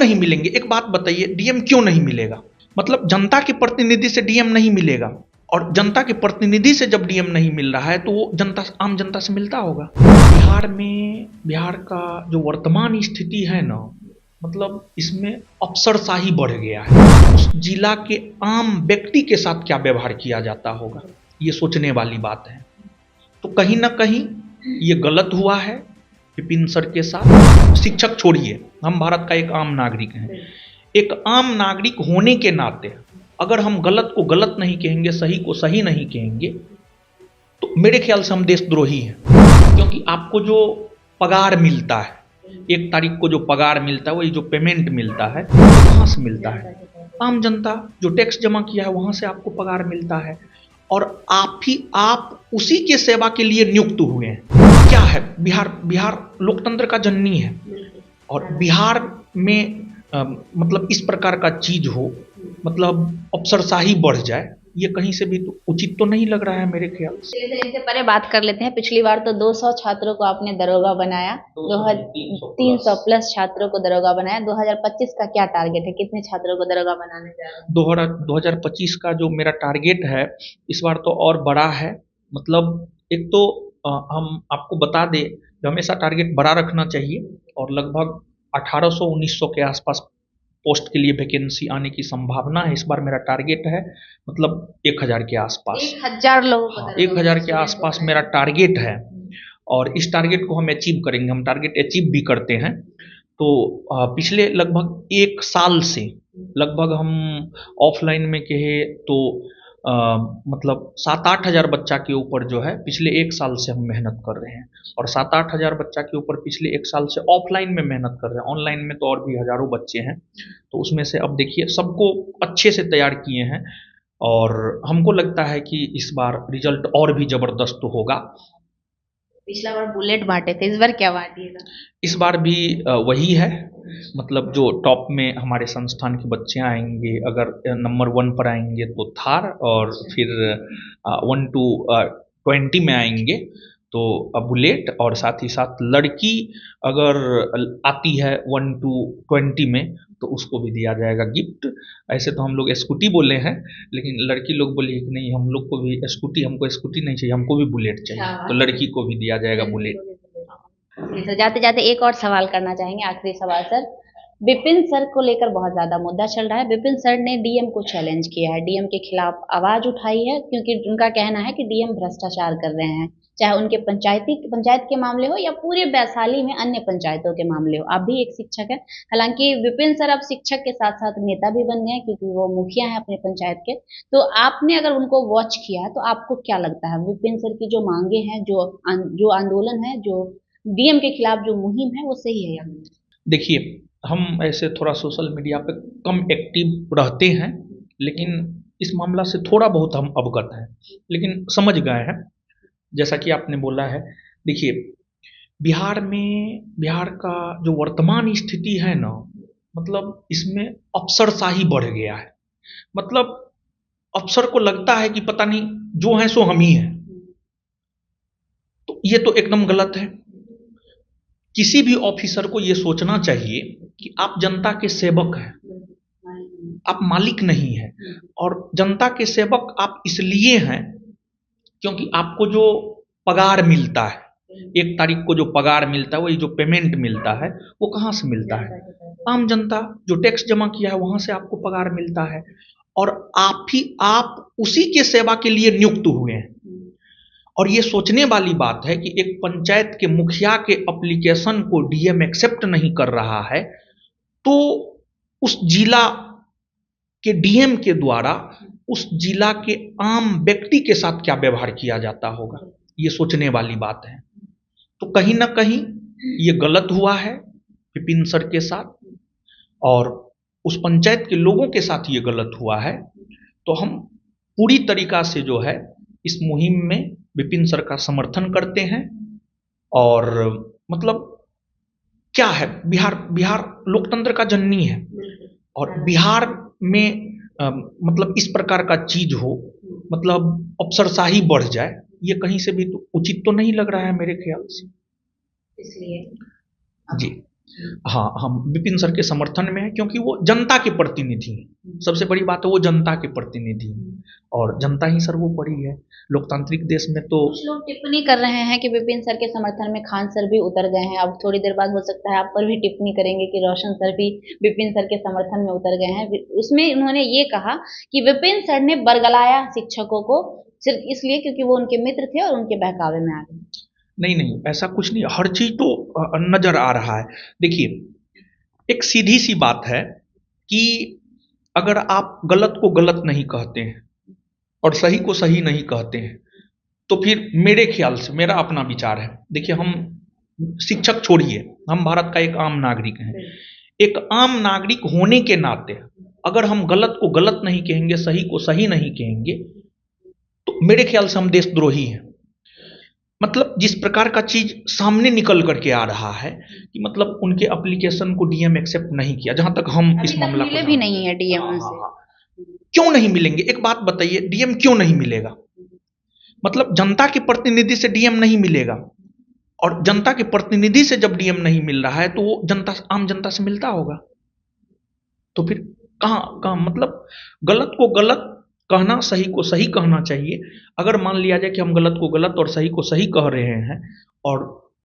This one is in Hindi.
नहीं मिलेंगे? एक बात बताइए, डीएम क्यों नहीं मिलेगा? मतलब जनता के प्रतिनिधि से डीएम नहीं मिलेगा, और जनता के प्रतिनिधि से जब डीएम नहीं मिल रहा है तो वो जनता, आम जनता से मिलता होगा। बिहार का जो वर्तमान स्थिति है ना, मतलब इसमें अफसरशाही बढ़ गया है। उस जिला के आम व्यक्ति के साथ क्या व्यवहार किया जाता होगा, ये सोचने वाली बात है। तो कहीं ना कहीं ये गलत हुआ है विपिन सर के साथ। शिक्षक छोड़िए, हम भारत का एक आम नागरिक हैं। एक आम नागरिक होने के नाते अगर हम गलत को गलत नहीं कहेंगे, सही को सही नहीं कहेंगे, तो मेरे ख्याल से हम देशद्रोही हैं। क्योंकि आपको जो पगार मिलता है, 1 तारीख को जो पगार मिलता है, वही जो पेमेंट मिलता है, वो कहाँ से मिलता है? आम जनता जो टैक्स जमा किया है वहां से आपको पगार मिलता है, और आप उसी के सेवा के लिए नियुक्त हुए हैं। क्या है, बिहार लोकतंत्र का जननी है, और बिहार में मतलब इस प्रकार का चीज हो, मतलब अफसरशाही बढ़ जाए, ये कहीं से भी तो उचित तो नहीं लग रहा है मेरे ख्याल से। इनसे परे बात कर लेते हैं। पिछली बार तो 200 छात्रों को आपने दरोगा बनाया, 300+ छात्रों को दरोगा बनाया। 2025 का क्या टारगेट है, कितने छात्रों को दरोगा बनाने जा रहे हैं? 2025 का जो मेरा टारगेट है इस बार तो और बड़ा है। मतलब एक तो हम आपको बता दें कि हमेशा टारगेट बड़ा रखना चाहिए, और लगभग 1800-1900 के आसपास पोस्ट के लिए वैकेंसी आने की संभावना है। इस बार मेरा टारगेट है मतलब 1000 के आसपास। 1000 लोगों को हाँ, दरोगा 1000 के आसपास मेरा टारगेट है, और इस टारगेट को हम अचीव करेंगे। हम टारगेट अचीव भी करते हैं। तो पिछले लगभग 1 साल से लगभग हम ऑफलाइन में कहे तो मतलब 7-8 हज़ार बच्चा के ऊपर जो है पिछले 1 साल से हम मेहनत कर रहे हैं, और 7-8 हज़ार बच्चा के ऊपर पिछले 1 साल से ऑफलाइन में मेहनत कर रहे हैं। ऑनलाइन में तो और भी हज़ारों बच्चे हैं, तो उसमें से अब देखिए सबको अच्छे से तैयार किए हैं, और हमको लगता है कि इस बार रिजल्ट और भी ज़बरदस्त होगा। पिछला बार बुलेट बांटे थे, इस बार क्या बांटिएगा? इस बार भी वही है, मतलब जो टॉप में हमारे संस्थान के बच्चे आएंगे, अगर नंबर 1 पर आएंगे तो थार, और फिर 1 to 20 में आएंगे तो बुलेट, और साथ ही साथ लड़की अगर आती है 1 to 20 में तो उसको भी दिया जाएगा गिफ्ट। ऐसे तो हम लोग स्कूटी बोले हैं, लेकिन लड़की लोग बोली कि नहीं, हम लोग को भी स्कूटी, हमको स्कूटी नहीं चाहिए, हमको भी बुलेट चाहिए, तो लड़की को भी दिया जाएगा बुलेट। तो जाते जाते एक और सवाल करना चाहेंगे, आखिरी सवाल सर। विपिन सर को लेकर बहुत ज्यादा मुद्दा चल रहा है। विपिन सर ने डीएम को चैलेंज किया है, डीएम के खिलाफ आवाज उठाई है, क्योंकि उनका कहना है कि डीएम भ्रष्टाचार कर रहे हैं, चाहे उनके पंचायत के मामले हो या पूरे वैशाली में अन्य पंचायतों के मामले हो। आप भी एक शिक्षक है, हालांकि विपिन सर अब शिक्षक के साथ साथ नेता भी बन गए हैं, क्योंकि वो मुखिया है अपने पंचायत के। तो आपने अगर उनको वॉच किया है तो आपको क्या लगता है, विपिन सर की जो मांगे हैं, जो आंदोलन है, जो डीएम के खिलाफ जो मुहिम है, वो सही है या नहीं? देखिए, हम ऐसे थोड़ा सोशल मीडिया पे कम एक्टिव रहते हैं, लेकिन इस मामला से थोड़ा बहुत हम अवगत हैं, लेकिन समझ गए हैं। जैसा कि आपने बोला है, देखिए बिहार का जो वर्तमान स्थिति है ना, मतलब इसमें अफसरशाही बढ़ गया है। मतलब अफसर को लगता है कि पता नहीं जो है सो हम ही हैं, तो ये तो एकदम गलत है। किसी भी ऑफिसर को ये सोचना चाहिए कि आप जनता के सेवक हैं, आप मालिक नहीं हैं, और जनता के सेवक आप इसलिए हैं क्योंकि आपको जो पगार मिलता है, 1 तारीख को जो पगार मिलता है, वही जो पेमेंट मिलता है, वो कहाँ से मिलता है? आम जनता जो टैक्स जमा किया है वहां से आपको पगार मिलता है, और आप उसी के सेवा के लिए नियुक्त हुए हैं। और ये सोचने वाली बात है कि एक पंचायत के मुखिया के एप्लीकेशन को डीएम एक्सेप्ट नहीं कर रहा है, तो उस जिला के डीएम के द्वारा उस जिला के आम व्यक्ति के साथ क्या व्यवहार किया जाता होगा, ये सोचने वाली बात है। तो कहीं ना कहीं ये गलत हुआ है विपिन सर के साथ, और उस पंचायत के लोगों के साथ ये गलत हुआ है। तो हम पूरी तरीका से जो है इस मुहिम में विपिन सर का समर्थन करते हैं। और मतलब क्या है, बिहार लोकतंत्र का जननी है, और बिहार में मतलब इस प्रकार का चीज हो, मतलब अफसरशाही बढ़ जाए, ये कहीं से भी तो उचित तो नहीं लग रहा है मेरे ख्याल से। इसलिए जी। हाँ, हम विपिन सर के समर्थन में हैं क्योंकि वो जनता के प्रतिनिधि हैं। सबसे बड़ी बात है वो जनता के प्रतिनिधि हैं और जनता ही सर्वोपरि है। लोकतांत्रिक देश में तो कुछ लोग टिप्पणी कर रहे हैं कि विपिन सर के समर्थन में खान सर भी उतर गए हैं। अब थोड़ी देर बाद हो सकता है आप पर भी टिप्पणी करेंगे कि रोशन सर भी विपिन सर के समर्थन में उतर गए हैं। उसमें उन्होंने ये कहा कि विपिन सर ने बरगलाया शिक्षकों को सिर्फ इसलिए क्योंकि वो उनके मित्र थे और उनके बहकावे में आ गए। नहीं नहीं, ऐसा कुछ नहीं, हर चीज तो नजर आ रहा है। देखिए, एक सीधी सी बात है कि अगर आप गलत को गलत नहीं कहते हैं और सही को सही नहीं कहते हैं तो फिर मेरे ख्याल से, मेरा अपना विचार है, देखिए हम शिक्षक छोड़िए, हम भारत का एक आम नागरिक हैं। एक आम नागरिक होने के नाते अगर हम गलत को गलत नहीं कहेंगे, सही को सही नहीं कहेंगे, तो मेरे ख्याल से हम देशद्रोही हैं। मतलब जिस प्रकार का चीज सामने निकल करके आ रहा है कि मतलब उनके एप्लीकेशन को डीएम एक्सेप्ट नहीं किया, जहां तक हम इस मामला को मिले भी नहीं है डीएम हाँ, उनसे। हाँ, हाँ। क्यों नहीं मिलेंगे? एक बात बताइए, डीएम क्यों नहीं मिलेगा? मतलब जनता के प्रतिनिधि से डीएम नहीं मिलेगा और जनता के प्रतिनिधि से जब डीएम नहीं मिल रहा है तो वो जनता, आम जनता से मिलता होगा। तो फिर कहाँ कहाँ मतलब गलत को गलत कहना, सही को सही कहना चाहिए। अगर मान लिया जाए कि हम गलत को गलत और सही को सही कह रहे हैं और